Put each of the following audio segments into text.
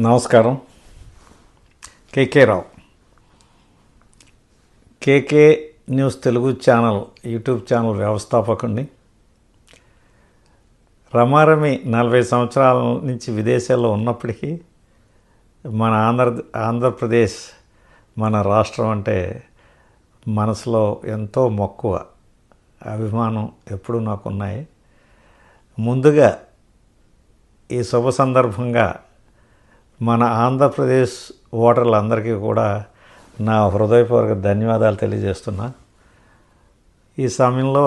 నమస్కారం. KK Rao, KK news Telugu channel YouTube channel వ్యవస్థాపకుడిని. రమారమి 40 సంవత్సరాల నుంచి విదేశాల్లో ఉన్నప్పటికీ మన ఆంధ్రప్రదేశ్ మన రాష్ట్రం అంటే మనసులో ఎంతో మక్కువ, అభిమానం ఎప్పుడూ నాకున్నాయి. ముందుగా ఈ శుభ సందర్భంగా మన ఆంధ్రప్రదేశ్ ఓటర్లందరికీ కూడా నా హృదయపూర్వక ధన్యవాదాలు తెలియజేస్తున్నా. ఈ సమయంలో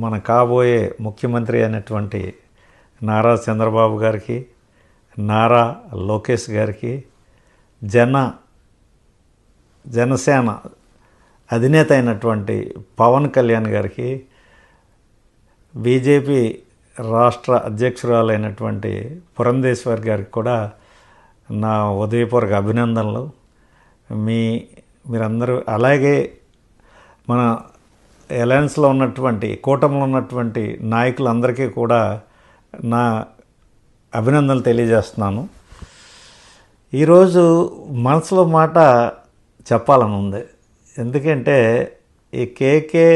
మన కాబోయే ముఖ్యమంత్రి అయినటువంటి నారా చంద్రబాబు గారికి, నారా లోకేష్ గారికి, జనసేన అధినేత అయినటువంటి పవన్ కళ్యాణ్ గారికి, బీజేపీ రాష్ట్ర అధ్యక్షురాలైనటువంటి పురంధేశ్వరి గారికి కూడా నా ఉదయపూర్వక అభినందనలు. మీరందరూ అలాగే మన అలయన్స్లో ఉన్నటువంటి కూటమిలో ఉన్నటువంటి నాయకులందరికీ కూడా నా అభినందనలు తెలియజేస్తున్నాను. ఈరోజు మనసులో మాట చెప్పాలని ఉంది. ఎందుకంటే ఈ కేకే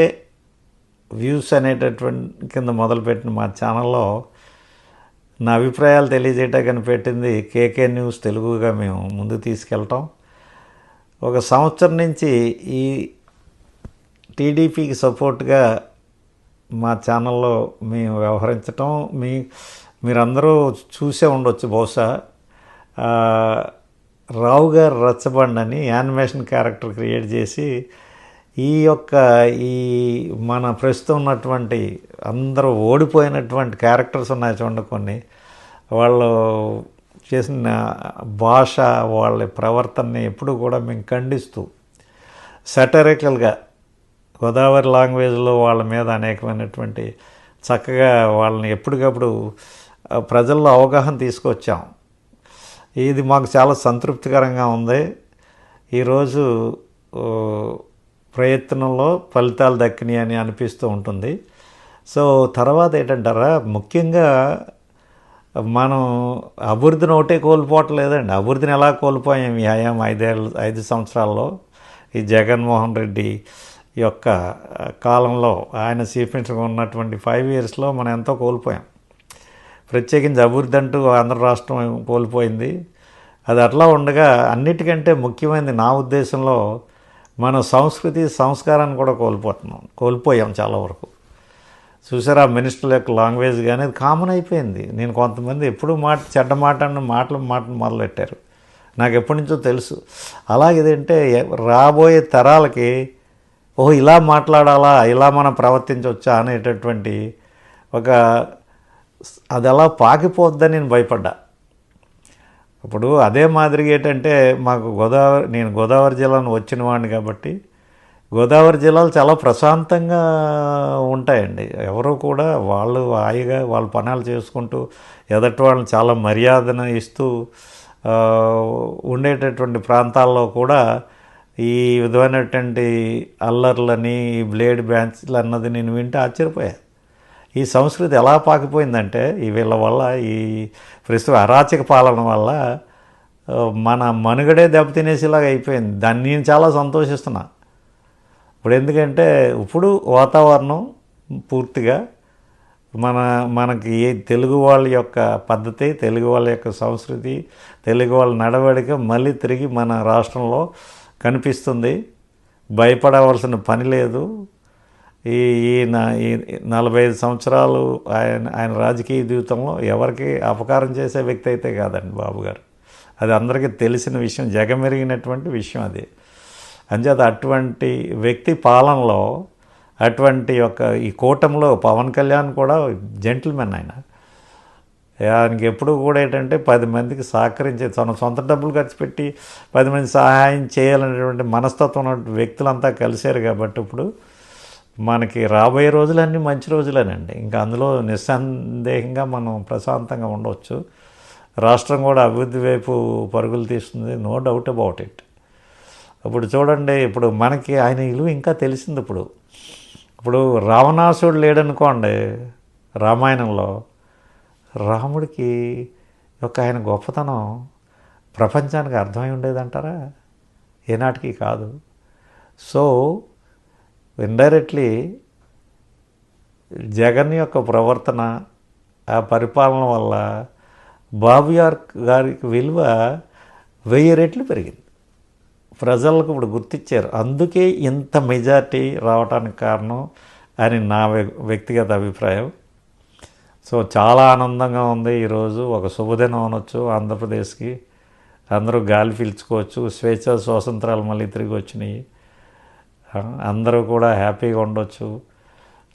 వ్యూస్ అనేటటువంటి కింద మొదలుపెట్టిన మా ఛానల్లో నా అభిప్రాయాలు తెలియజేయటానికి పెట్టింది కేకే న్యూస్ తెలుగుగా మేము ముందుకు తీసుకెళ్ళటం. ఒక సంవత్సరం నుంచి ఈ టీడీపీకి సపోర్ట్గా మా ఛానల్లో మేము వ్యవహరించటం మీరందరూ చూసే ఉండొచ్చు. బహుశా రావు గారు రచ్చబండి అని యానిమేషన్ క్యారెక్టర్ క్రియేట్ చేసి ఈ మన ప్రస్తుతం ఉన్నటువంటి అందరూ ఓడిపోయినటువంటి క్యారెక్టర్స్ ఉన్నాయి చూడండి. కొన్ని వాళ్ళు చేసిన భాష, వాళ్ళ ప్రవర్తనని ఎప్పుడు కూడా మేము ఖండిస్తూ సటరికల్గా గోదావరి లాంగ్వేజ్లో వాళ్ళ మీద అనేకమైనటువంటి చక్కగా వాళ్ళని ఎప్పటికప్పుడు ప్రజల్లో అవగాహన తీసుకొచ్చాం. ఇది మాకు చాలా సంతృప్తికరంగా ఉంది. ఈరోజు ప్రయత్నంలో ఫలితాలు దక్కినాయి అని అనిపిస్తూ ఉంటుంది. సో తర్వాత ఏంటంటారా, ముఖ్యంగా మనం అభివృద్ధిని ఒకటే కోల్పోవట్లేదండి. అభివృద్ధిని ఎలా కోల్పోయాం ఈ 5 సంవత్సరాల్లో? ఈ జగన్మోహన్ రెడ్డి యొక్క కాలంలో, ఆయన చీఫ్ మినిస్టర్గా ఉన్నటువంటి 5 ఇయర్స్లో మనం ఎంతో కోల్పోయాం. ప్రత్యేకించి అభివృద్ధి అంటూ ఆంధ్ర రాష్ట్రం కోల్పోయింది. అది అట్లా ఉండగా అన్నిటికంటే ముఖ్యమైనది నా ఉద్దేశంలో మన సంస్కృతి సంస్కారాన్ని కూడా కోల్పోయాం చాలా వరకు. చూసారా, మినిస్టర్ల యొక్క లాంగ్వేజ్ కానీ అది కామన్ అయిపోయింది. నేను కొంతమంది ఎప్పుడు చెడ్డ మాటలు మొదలెట్టారు, నాకు ఎప్పటి నుంచో తెలుసు. అలాగేదంటే రాబోయే తరాలకి ఇలా మాట్లాడాలా, ఇలా మనం ప్రవర్తించవచ్చా అనేటటువంటి అది అలా పాకిపోద్దని నేను భయపడ్డా. ఇప్పుడు అదే మాదిరిగా ఏంటంటే మాకు నేను గోదావరి జిల్లాను వచ్చిన వాడిని కాబట్టి గోదావరి జిల్లాలు చాలా ప్రశాంతంగా ఉంటాయండి. ఎవరో కూడా వాళ్ళు హాయిగా వాళ్ళ పనులు చేసుకుంటూ ఎదటి వాళ్ళని చాలా మర్యాదను ఇస్తూ ఉండేటటువంటి ప్రాంతాల్లో కూడా ఈ విధమైనటువంటి అల్లర్లని, బ్లేడ్ బ్యాచ్లు అన్నది నేను వింటే ఆశ్చర్యపోయా. ఈ సంస్కృతి ఎలా పాకిపోయిందంటే వీళ్ళ వల్ల, ఈ ప్రస్తుత అరాచక పాలన వల్ల మన మనుగడే దెబ్బతినేసేలాగా అయిపోయింది. దాన్ని నేను చాలా సంతోషిస్తున్నా. ఇప్పుడు ఎందుకంటే ఇప్పుడు వాతావరణం పూర్తిగా మనకి తెలుగు వాళ్ళ యొక్క పద్ధతి, తెలుగు వాళ్ళ యొక్క సంస్కృతి, తెలుగు వాళ్ళ నడవడిక మళ్ళీ తిరిగి మన రాష్ట్రంలో కనిపిస్తుంది. భయపడవలసిన పని లేదు. ఈ 45 సంవత్సరాలు ఆయన రాజకీయ జీవితంలో ఎవరికి అపకారం చేసే వ్యక్తి అయితే కాదండి బాబు గారు. అది అందరికీ తెలిసిన విషయం, జగమెరిగినటువంటి విషయం అది. అంచేత అటువంటి వ్యక్తి పాలనలో, అటువంటి ఈ కూటమిలో పవన్ కళ్యాణ్ కూడా జెంటిల్మెన్. ఆయనకి ఎప్పుడు కూడా ఏంటంటే 10 మందికి సహకరించే, తన సొంత డబ్బులు ఖర్చు పెట్టి 10 మంది సహాయం చేయాలనేటువంటి మనస్తత్వం ఉన్న వ్యక్తులంతా కలిశారు. కాబట్టి ఇప్పుడు మనకి రాబోయే రోజులన్నీ మంచి రోజులేనండి. ఇంకా అందులో నిస్సందేహంగా మనం ప్రశాంతంగా ఉండవచ్చు. రాష్ట్రం కూడా అభివృద్ధి వైపు పరుగులు తీస్తుంది, నో డౌట్ అబౌట్ ఇట్. ఇప్పుడు చూడండి, ఇప్పుడు మనకి ఆయన విలువ ఇంకా తెలిసింది. ఇప్పుడు రావణాసుడు లేడనుకోండి రామాయణంలో, రాముడికి యొక్క ఆయన గొప్పతనం ప్రపంచానికి అర్థమై ఉండేదంటారా? ఏనాటికి కాదు. సో ఇండైరెక్ట్లీ జగన్ యొక్క ప్రవర్తన, ఆ పరిపాలన వల్ల బాబు గారికి విలువ 1000 రెట్లు పెరిగింది. ప్రజలకు ఇప్పుడు గుర్తించారు. అందుకే ఇంత మెజార్టీ రావడానికి కారణం అని నా వ్యక్తిగత అభిప్రాయం. సో చాలా ఆనందంగా ఉంది. ఈరోజు ఒక శుభదినం అనొచ్చు ఆంధ్రప్రదేశ్కి. అందరూ గాలి పీల్చుకోవచ్చు. స్వేచ్ఛ స్వాతంత్రాలు మళ్ళీ తిరిగి వచ్చినాయి. అందరూ కూడా హ్యాపీగా ఉండొచ్చు.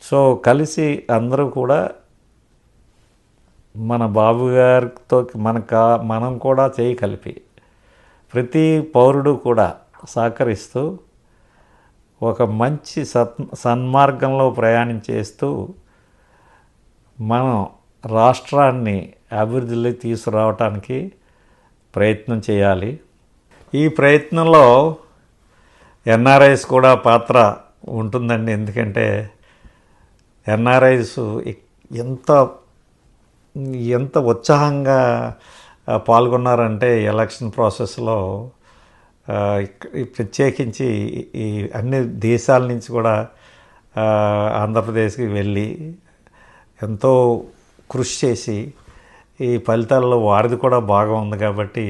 సో కలిసి అందరూ కూడా మన బాబు గారితో మనం కూడా చేయి కలిపి ప్రతి పౌరుడు కూడా సహకరిస్తూ ఒక మంచి సన్మార్గంలో ప్రయాణం చేస్తూ మనం రాష్ట్రాన్ని అభివృద్ధిలో తీసుకురావటానికి ప్రయత్నం చేయాలి. ఈ ప్రయత్నంలో ఎన్ఆర్ఐస్ కూడా పాత్ర ఉంటుందండి. ఎందుకంటే ఎన్ఆర్ఐస్ ఎంత ఉత్సాహంగా పాల్గొన్నారంటే ఎలక్షన్ ప్రాసెస్లో, ప్రత్యేకించి ఈ అన్ని దేశాల నుంచి కూడా ఆంధ్రప్రదేశ్కి వెళ్ళి ఎంతో కృషి చేసి ఈ ఫలితాల్లో వారిది కూడా బాగా ఉంది. కాబట్టి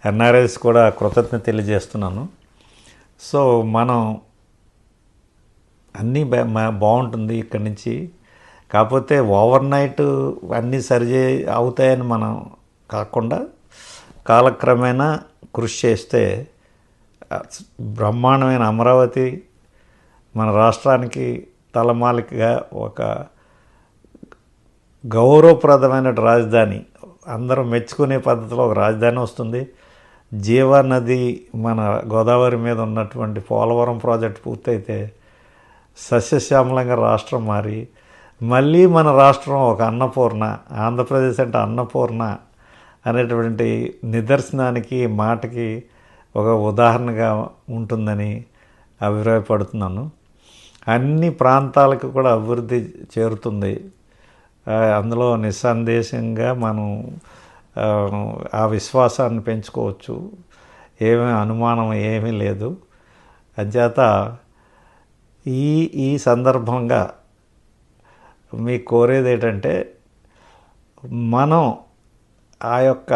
ఎన్ఆర్ఐస్ కూడా కృతజ్ఞత తెలియజేస్తున్నాను. సో మనం అన్నీ బాగుంటుంది ఇక్కడి నుంచి. కాకపోతే ఓవర్ నైట్ అన్నీ అవుతాయని మనం కాకుండా కాలక్రమేణా కృషి చేస్తే బ్రహ్మాండమైన అమరావతి మన రాష్ట్రానికి తలమాలికగా ఒక గౌరవప్రదమైన రాజధాని, అందరూ మెచ్చుకునే పద్ధతిలో ఒక రాజధాని వస్తుంది. జీవానది మన గోదావరి మీద ఉన్నటువంటి పోలవరం ప్రాజెక్టు పూర్తయితే సస్యశ్యామలంగా రాష్ట్రం మారి మళ్ళీ మన రాష్ట్రం ఒక అన్నపూర్ణ, ఆంధ్రప్రదేశ్ అంటే అన్నపూర్ణ అనేటువంటి నిదర్శనానికి మాటకి ఒక ఉదాహరణగా ఉంటుందని అభిప్రాయపడుతున్నాను. అన్ని ప్రాంతాలకు కూడా అభివృద్ధి చేరుతుంది. అందులో నిస్సందేశంగా మనం ఆ విశ్వాసాన్ని పెంచుకోవచ్చు. అనుమానం ఏమీ లేదు. అంచేత ఈ సందర్భంగా మీకు కోరేది ఏంటంటే, మనం ఆ యొక్క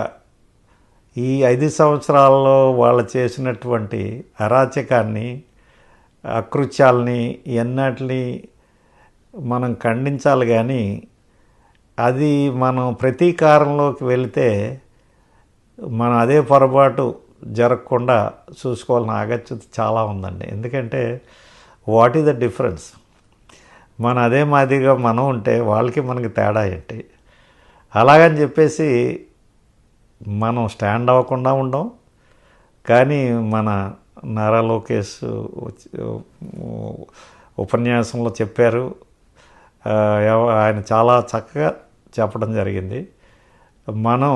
ఈ 5 సంవత్సరాల్లో వాళ్ళు చేసినటువంటి అరాచకాన్ని, అకృత్యాలని ఎన్నటిని మనం ఖండించాలి. కానీ అది మనం ప్రతీకారంలోకి వెళితే మనం అదే పొరపాటు జరగకుండా చూసుకోవాలని ఆగత్యత చాలా ఉందండి. ఎందుకంటే వాట్ ఈజ్ ద డిఫరెన్స్? మన అదే మాదిరిగా మనం ఉంటే వాళ్ళకి మనకి తేడా ఏంటి? అలాగని చెప్పేసి మనం స్టాండ్ అవ్వకుండా ఉండం. కానీ మన నారా లోకేష్ ఉపన్యాసంలో చెప్పారు, ఆయన చాలా చక్కగా చెప్పడం జరిగింది. మనం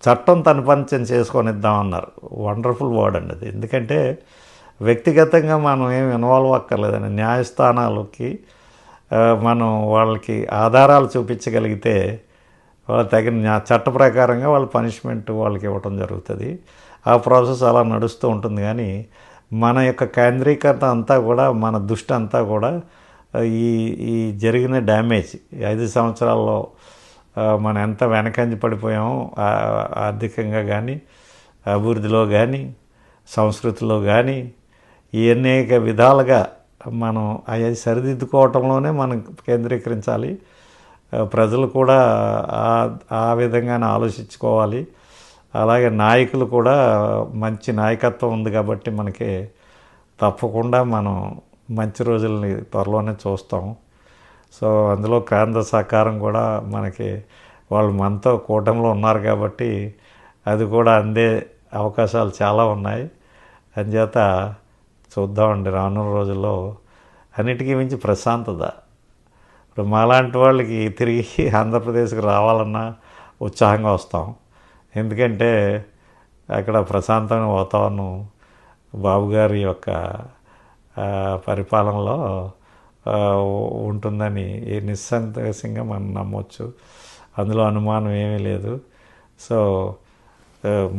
చట్టం తన పని చేసుకొనిద్దామన్నారు. వండర్ఫుల్ వర్డ్ అండి అది. ఎందుకంటే వ్యక్తిగతంగా మనం ఏమి ఇన్వాల్వ్ అక్కర్లేదండి. న్యాయస్థానాలకి మనం వాళ్ళకి ఆధారాలు చూపించగలిగితే వాళ్ళ తగిన చట్ట ప్రకారంగా వాళ్ళ పనిష్మెంట్ వాళ్ళకి ఇవ్వటం జరుగుతుంది. ఆ ప్రాసెస్ అలా నడుస్తూ ఉంటుంది. కానీ మన యొక్క కేంద్రీకరణ అంతా కూడా, మన దృష్టి అంతా కూడా ఈ జరిగిన డ్యామేజ్ 5 సంవత్సరాల్లో మనం ఎంత వెనకంజ పడిపోయామో ఆర్థికంగా కానీ, అభివృద్ధిలో కానీ, సంస్కృతిలో కానీ, ఈ అనేక విధాలుగా మనం అవి సరిదిద్దుకోవటంలోనే మనం కేంద్రీకరించాలి. ప్రజలు కూడా ఆ విధంగానే ఆలోచించుకోవాలి. అలాగే నాయకులు కూడా మంచి నాయకత్వం ఉంది కాబట్టి మనకి తప్పకుండా మనం మంచి రోజుల్ని త్వరలోనే చూస్తాం. సో అందులో కేంద్ర సహకారం కూడా మనకి, వాళ్ళు మనతో కూటమిలో ఉన్నారు కాబట్టి అది కూడా అందే అవకాశాలు చాలా ఉన్నాయి. అందుచేత చూద్దామండి రానున్న రోజుల్లో. అన్నిటికీ మించి ప్రశాంతత. ఇప్పుడు మాలాంటి వాళ్ళకి తిరిగి ఆంధ్రప్రదేశ్కి రావాలన్నా ఉత్సాహంగా వస్తాం. ఎందుకంటే అక్కడ ప్రశాంతమైన వాతావరణం బాబు గారి యొక్క పరిపాలనలో ఉంటుందని నిస్సందేశంగా మనం నమ్మవచ్చు. అందులో అనుమానం ఏమీ లేదు. సో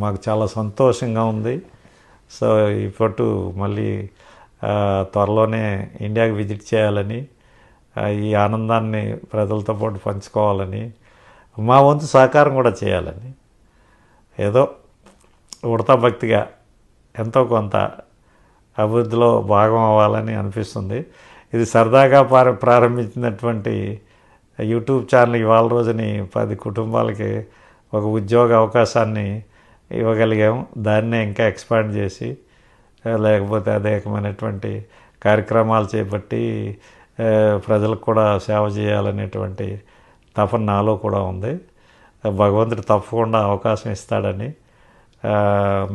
మాకు చాలా సంతోషంగా ఉంది. సో ఇప్పుడు మళ్ళీ త్వరలోనే ఇండియాకి విజిట్ చేయాలని, ఈ ఆనందాన్ని ప్రజలతో పాటు పంచుకోవాలని, మా వంతు సహకారం కూడా చేయాలని, ఏదో ఉడతా భక్తిగా ఎంతో కొంత అభివృద్ధిలో భాగం అవ్వాలని అనిపిస్తుంది. ఇది సరదాగా ప్రారంభించినటువంటి యూట్యూబ్ ఛానల్ ఇవాళ రోజుని 10 కుటుంబాలకి ఒక ఉద్యోగ అవకాశాన్ని ఇవ్వగలిగాము. దాన్నే ఇంకా ఎక్స్పాండ్ చేసి, లేకపోతే అనేకమైనటువంటి కార్యక్రమాలు చేపట్టి ప్రజలకు కూడా సేవ చేయాలనేటువంటి తపన నాలో కూడా ఉంది. భగవంతుడు తప్పకుండా అవకాశం ఇస్తాడని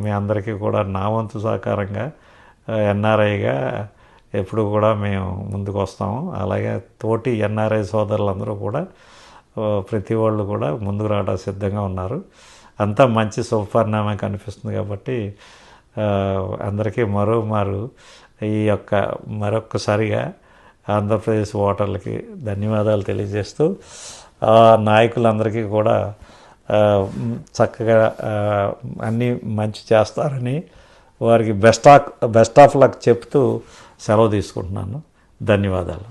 మీ అందరికీ కూడా నా వంతు సహకారంగా ఎన్ఆర్ఐగా ఎప్పుడు కూడా మేము ముందుకు వస్తాము. అలాగే తోటి ఎన్ఆర్ఐ సోదరులందరూ కూడా ప్రతి వాళ్ళు కూడా ముందుకు రావడానికి సిద్ధంగా ఉన్నారు. అంతా మంచి శుభపరిణామం కనిపిస్తుంది కాబట్టి అందరికీ మరొక్కసారిగా ఆంధ్రప్రదేశ్ ఓటర్లకి ధన్యవాదాలు తెలియజేస్తూ, నాయకులందరికీ కూడా చక్కగా అన్నీ మంచి చేస్తారని వారికి బెస్ట్ ఆఫ్ లక్ చెప్తూ సెలవు తీసుకుంటున్నాను. ధన్యవాదాలు.